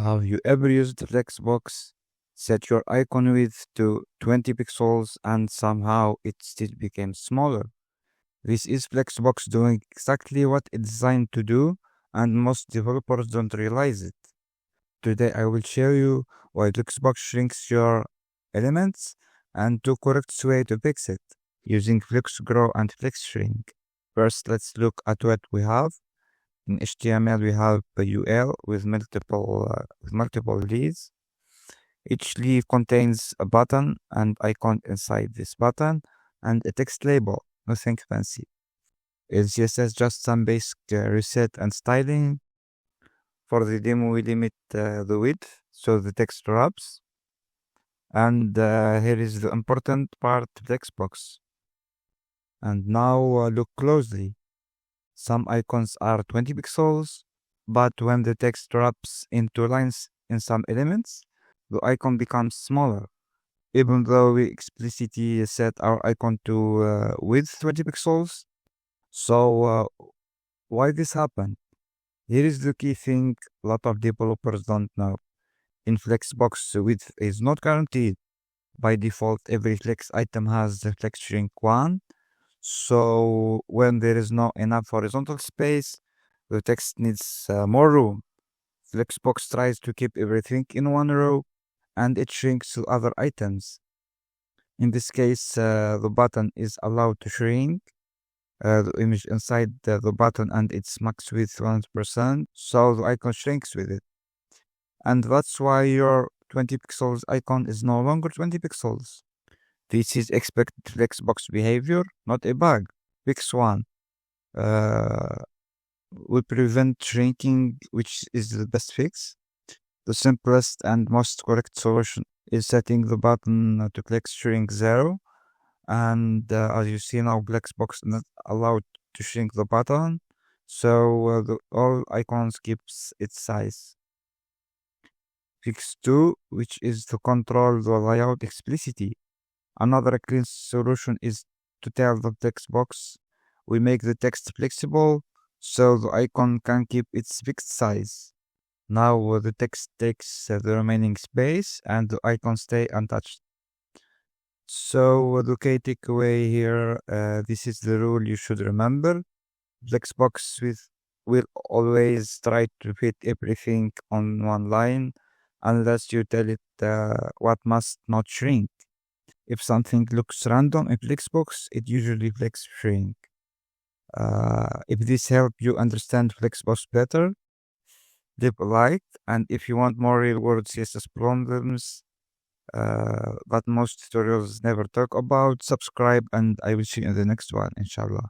Have you ever used Flexbox? Set your icon width to 20 pixels and somehow it still became smaller. This is Flexbox doing exactly what it's designed to do, and most developers don't realize it. Today I will show you why Flexbox shrinks your elements and two correct ways to fix it using FlexGrow and FlexShrink. First, let's look at what we have. In HTML, we have a UL with multiple leaves. Each leaf contains a button and icon inside this button and a text label, nothing fancy. In CSS, just some basic reset and styling. For the demo, we limit the width so the text wraps. And here is the important part, Flexbox. And now look closely. Some icons are 20 pixels, but when the text wraps into lines in some elements, the icon becomes smaller, even though we explicitly set our icon to width 20 pixels. So why this happened? Here is the key thing a lot of developers don't know. In Flexbox, width is not guaranteed. By default, every flex item has the flex shrink 1. So when there is not enough horizontal space, the text needs more room. Flexbox tries to keep everything in one row, and it shrinks to other items. In this case, the button is allowed to shrink. The image inside the button and its max width 100%, so the icon shrinks with it. And that's why your 20 pixels icon is no longer 20 pixels. This is expected Flexbox behavior, not a bug. Fix 1 will prevent shrinking, which is the best fix. The simplest and most correct solution is setting the button to flex shrink 0. And as you see now, Flexbox is not allowed to shrink the button, so all icons keeps its size. Fix 2, which is to control the layout explicitly. Another clean solution is to tell the Flexbox we make the text flexible so the icon can keep its fixed size. Now the text takes the remaining space and the icon stay untouched. So the key takeaway here, this is the rule you should remember. Flexbox will always try to fit everything on one line unless you tell it what must not shrink. If something looks random in Flexbox, it usually flex shrink. If this helped you understand Flexbox better, leave a like, and if you want more real-world CSS problems that most tutorials never talk about, subscribe, and I will see you in the next one, inshallah.